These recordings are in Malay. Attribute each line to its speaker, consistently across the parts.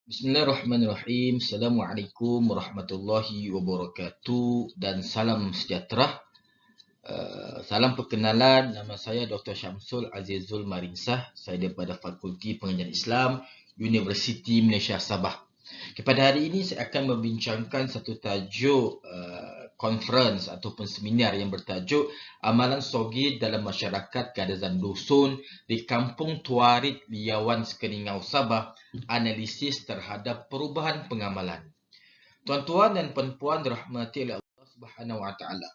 Speaker 1: Bismillahirrahmanirrahim. Assalamualaikum warahmatullahi wabarakatuh dan salam sejahtera. Salam perkenalan, nama saya Dr. Syamsul Azizul Marinsah. Saya daripada Fakulti Pengajian Islam Universiti Malaysia Sabah. Pada hari ini saya akan membincangkan satu tajuk conference ataupun seminar yang bertajuk Amalan Sogid dalam Masyarakat Kadazan Dusun di Kampung Tuarit Liawan Sekeningau Sabah, analisis terhadap perubahan pengamalan. Tuan-tuan dan puan-puan dirahmati oleh Allah Subhanahu Wa Taala.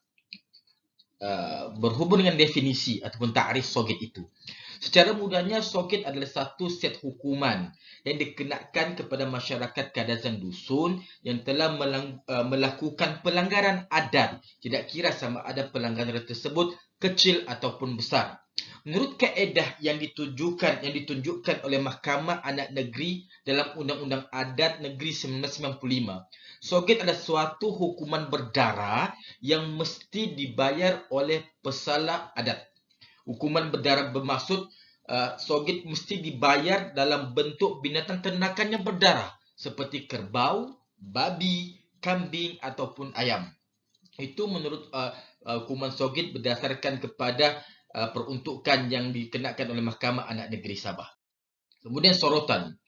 Speaker 1: Berhubung dengan definisi ataupun takrif sogid itu. Secara mudahnya, sogid adalah satu set hukuman yang dikenakan kepada masyarakat Kadazan Dusun yang telah melakukan pelanggaran adat, tidak kira sama ada pelanggaran tersebut kecil ataupun besar. Menurut kaedah yang ditunjukkan oleh Mahkamah Anak Negeri dalam Undang-Undang Adat Negeri 1995, sogid adalah suatu hukuman berdarah yang mesti dibayar oleh pesalah adat. Hukuman berdarah bermaksud sogid mesti dibayar dalam bentuk binatang ternakan yang berdarah seperti kerbau, babi, kambing ataupun ayam. Itu menurut hukuman sogid berdasarkan kepada peruntukan yang dikenakan oleh Mahkamah Anak Negeri Sabah. Kemudian sorotan.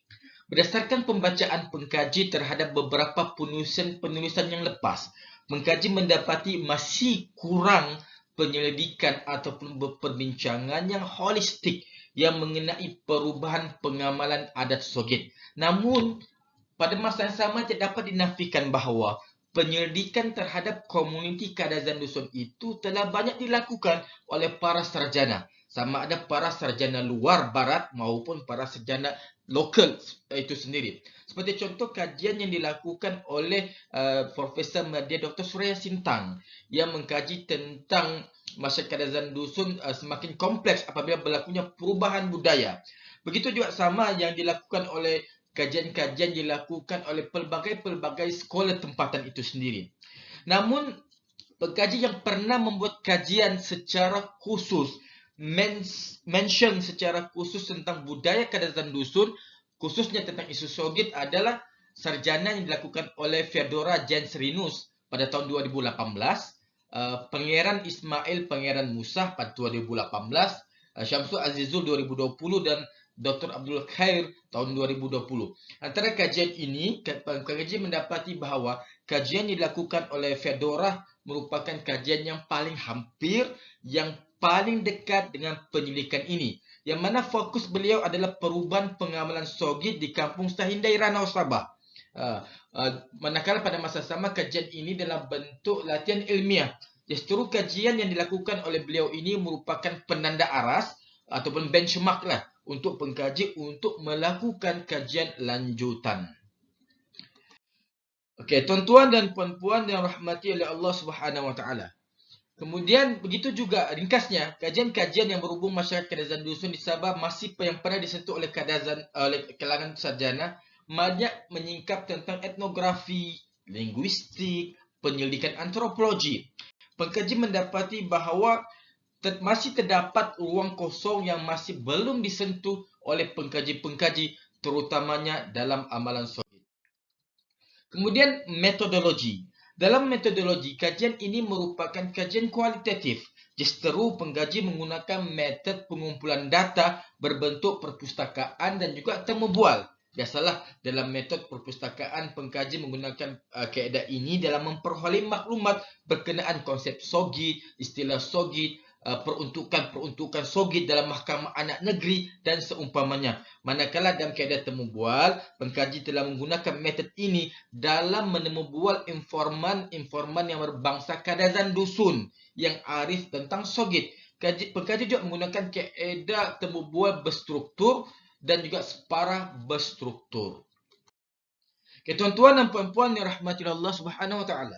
Speaker 1: Berdasarkan pembacaan pengkaji terhadap beberapa penulisan yang lepas, pengkaji mendapati masih kurang penyelidikan ataupun perbincangan yang holistik yang mengenai perubahan pengamalan adat sogid. Namun, pada masa yang sama tidak dapat dinafikan bahawa penyelidikan terhadap komuniti Kadazan Dusun itu telah banyak dilakukan oleh para sarjana. Sama ada para sarjana luar barat maupun para sarjana lokal itu sendiri. Seperti contoh kajian yang dilakukan oleh Profesor Madya Dr. Suraya Sintang yang mengkaji tentang masyarakat Kadazan Dusun semakin kompleks apabila berlakunya perubahan budaya. Begitu juga sama yang dilakukan oleh kajian-kajian dilakukan oleh pelbagai sekolah tempatan itu sendiri. Namun, pengkaji yang pernah membuat kajian secara khusus, mention secara khusus tentang budaya Kadazan Dusun, khususnya tentang isu sogid adalah sarjana yang dilakukan oleh Fedora Jensrinus pada tahun 2018, Pangeran Ismail Pangeran Musa pada 2018, Syamsul Azizul 2020 dan Dr. Abdul Khair tahun 2020. Antara kajian ini, pengkaji mendapati bahawa kajian yang dilakukan oleh Fedora merupakan kajian yang paling hampir, yang paling dekat dengan penyelidikan ini. Yang mana fokus beliau adalah perubahan pengamalan sogid di Kampung Sahindai Ranau Sabah. Manakala pada masa sama kajian ini dalam bentuk latihan ilmiah. Justru kajian yang dilakukan oleh beliau ini merupakan penanda aras ataupun benchmark lah untuk pengkaji untuk melakukan kajian lanjutan. Okey, tuan-tuan dan puan-puan yang rahmati oleh Allah Subhanahu Wa Taala. Kemudian begitu juga ringkasnya kajian-kajian yang berhubung masyarakat Kadazan Dusun di Sabah masih yang pernah disentuh oleh kalangan sarjana banyak menyingkap tentang etnografi, linguistik, penyelidikan antropologi. Pengkaji mendapati bahawa masih terdapat ruang kosong yang masih belum disentuh oleh pengkaji-pengkaji terutamanya dalam amalan sogid. Kemudian metodologi. Dalam metodologi, kajian ini merupakan kajian kualitatif. Justeru pengkaji menggunakan metod pengumpulan data berbentuk perpustakaan dan juga temu bual. Biasalah dalam metod perpustakaan, pengkaji menggunakan kaedah ini dalam memperoleh maklumat berkenaan konsep sogid, istilah sogid, peruntukan sogid dalam Mahkamah Anak Negeri dan seumpamanya. Manakala dalam kaedah temu bual, pengkaji telah menggunakan metod ini dalam menemubual informan yang berbangsa Kadazan Dusun yang arif tentang sogid. Pengkaji juga menggunakan kaedah temu bual berstruktur dan juga separah berstruktur. Okay, tuan-tuan dan puan-puan yang rahmati Allah Subhanahu Wa Taala.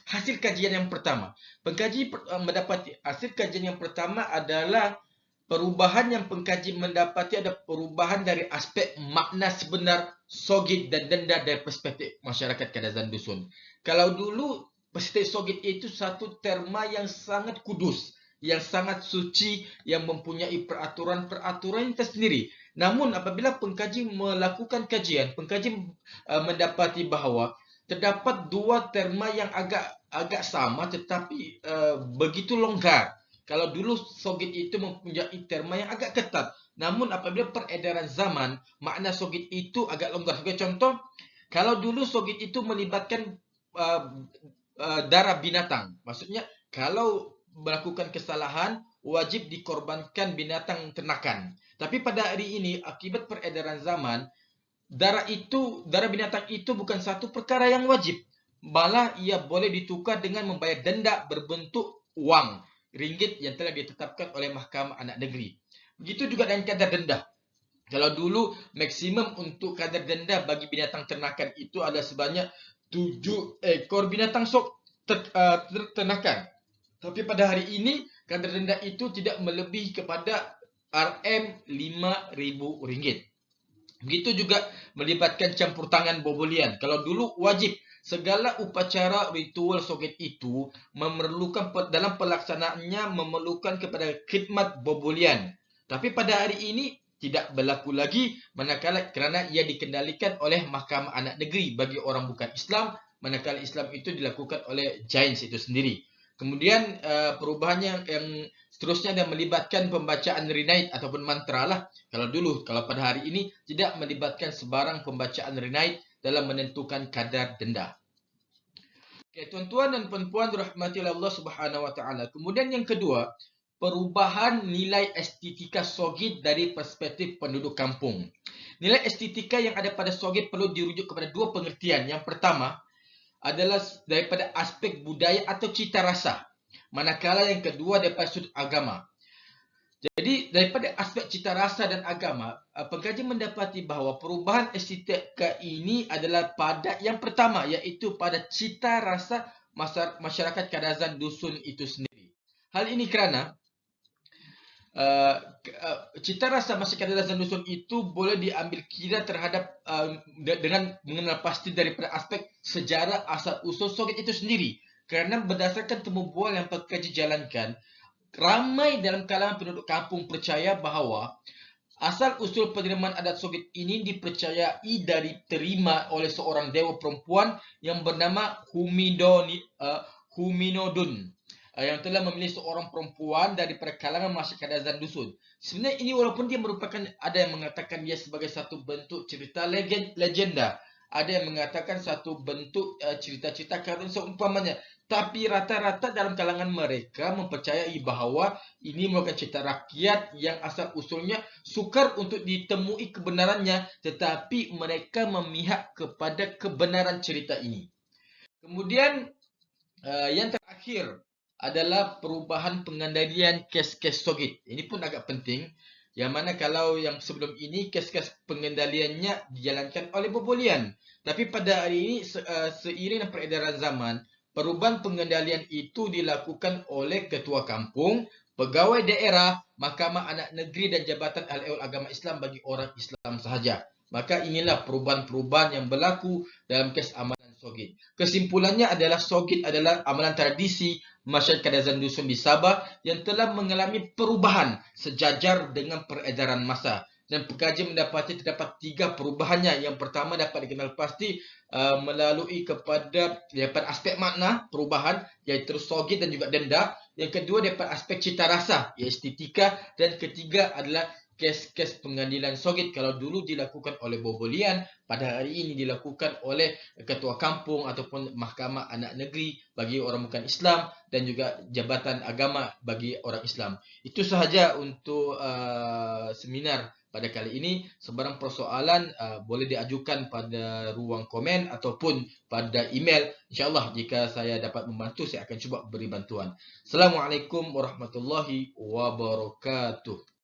Speaker 1: Hasil kajian yang pertama. Pengkaji mendapati hasil kajian yang pertama adalah perubahan yang pengkaji mendapati ada perubahan dari aspek makna sebenar sogid dan denda dari perspektif masyarakat Kadazan Dusun. Kalau dulu perspektif sogid itu satu terma yang sangat kudus, yang sangat suci, yang mempunyai peraturan-peraturan tersendiri. Namun apabila pengkaji melakukan kajian, pengkaji mendapati bahawa terdapat dua terma yang agak sama tetapi begitu longgar. Kalau dulu sogit itu mempunyai terma yang agak ketat. Namun apabila peredaran zaman, makna sogit itu agak longgar. Sebagai contoh, kalau dulu sogit itu melibatkan darah binatang. Maksudnya, kalau melakukan kesalahan, wajib dikorbankan binatang ternakan. Tapi pada hari ini, akibat peredaran zaman, darah binatang itu bukan satu perkara yang wajib. Malah ia boleh ditukar dengan membayar denda berbentuk wang, ringgit yang telah ditetapkan oleh Mahkamah Anak Negeri. Begitu juga dengan kadar denda. Kalau dulu maksimum untuk kadar denda bagi binatang ternakan itu adalah sebanyak 7 ekor binatang ternakan. Tapi pada hari ini kadar denda itu tidak melebihi kepada RM5.000. Begitu juga melibatkan campur tangan bobolian. Kalau dulu wajib segala upacara ritual sogit itu memerlukan dalam pelaksanaannya memerlukan kepada khidmat bobolian. Tapi pada hari ini tidak berlaku lagi manakala kerana ia dikendalikan oleh Mahkamah Anak Negeri bagi orang bukan Islam, manakala Islam itu dilakukan oleh Jains itu sendiri. Kemudian perubahannya yang seterusnya dan melibatkan pembacaan rinaid ataupun mantra lah. Kalau pada hari ini tidak melibatkan sebarang pembacaan rinaid dalam menentukan kadar denda. Okay, tuan-tuan dan puan-puan dirahmati Allah Subhanahu wa taala. Kemudian yang kedua, perubahan nilai estetika sogit dari perspektif penduduk kampung. Nilai estetika yang ada pada sogit perlu dirujuk kepada dua pengertian. Yang pertama adalah daripada aspek budaya atau cita rasa. Manakala yang kedua daripada sudut agama. Jadi daripada aspek cita rasa dan agama, pengkaji mendapati bahawa perubahan estetika ini adalah pada yang pertama, iaitu pada cita rasa masyarakat Kadazan Dusun itu sendiri. Hal ini kerana cita rasa masyarakat Kadazan Dusun itu boleh diambil kira terhadap dengan mengenal pasti daripada aspek sejarah asal-usul sogit itu sendiri. Kerana berdasarkan temu bual yang pengkaji jalankan, ramai dalam kalangan penduduk kampung percaya bahawa asal-usul penerimaan adat sogit ini dipercayai diterima oleh seorang dewa perempuan yang bernama Huminodun, yang telah memilih seorang perempuan daripada kalangan masyarakat Kadazan Dusun. Sebenarnya ini walaupun dia merupakan, ada yang mengatakan dia sebagai satu bentuk cerita legenda, ada yang mengatakan satu bentuk cerita-cerita kartun seumpamanya. Tapi rata-rata dalam kalangan mereka mempercayai bahawa ini merupakan cerita rakyat yang asal-usulnya sukar untuk ditemui kebenarannya, tetapi mereka memihak kepada kebenaran cerita ini. Kemudian yang terakhir adalah perubahan pengendalian kes-kes sogit. Ini pun agak penting. Yang mana kalau yang sebelum ini kes-kes pengendaliannya dijalankan oleh bobolian. Tapi pada hari ini seiring dengan peredaran zaman, perubahan pengendalian itu dilakukan oleh ketua kampung, pegawai daerah, Mahkamah Anak Negeri dan Jabatan Al-Aul Agama Islam bagi orang Islam sahaja. Maka inilah perubahan-perubahan yang berlaku dalam kes amalan sogit. Kesimpulannya adalah sogit adalah amalan tradisi masyarakat Kadazan Dusun di Sabah yang telah mengalami perubahan sejajar dengan peredaran masa. Dan pengkaji mendapati terdapat 3 perubahannya. Yang pertama dapat dikenal pasti melalui kepada daripada aspek makna perubahan, iaitu sogit dan juga denda. Yang kedua daripada aspek cita rasa, iaitu estetika. Dan ketiga adalah kes-kes pengadilan sogit. Kalau dulu dilakukan oleh bobolian, pada hari ini dilakukan oleh ketua kampung ataupun Mahkamah Anak Negeri bagi orang bukan Islam dan juga Jabatan Agama bagi orang Islam. Itu sahaja untuk seminar pada kali ini. Sebarang persoalan boleh diajukan pada ruang komen ataupun pada email. InsyaAllah jika saya dapat membantu, saya akan cuba beri bantuan. Assalamualaikum warahmatullahi wabarakatuh.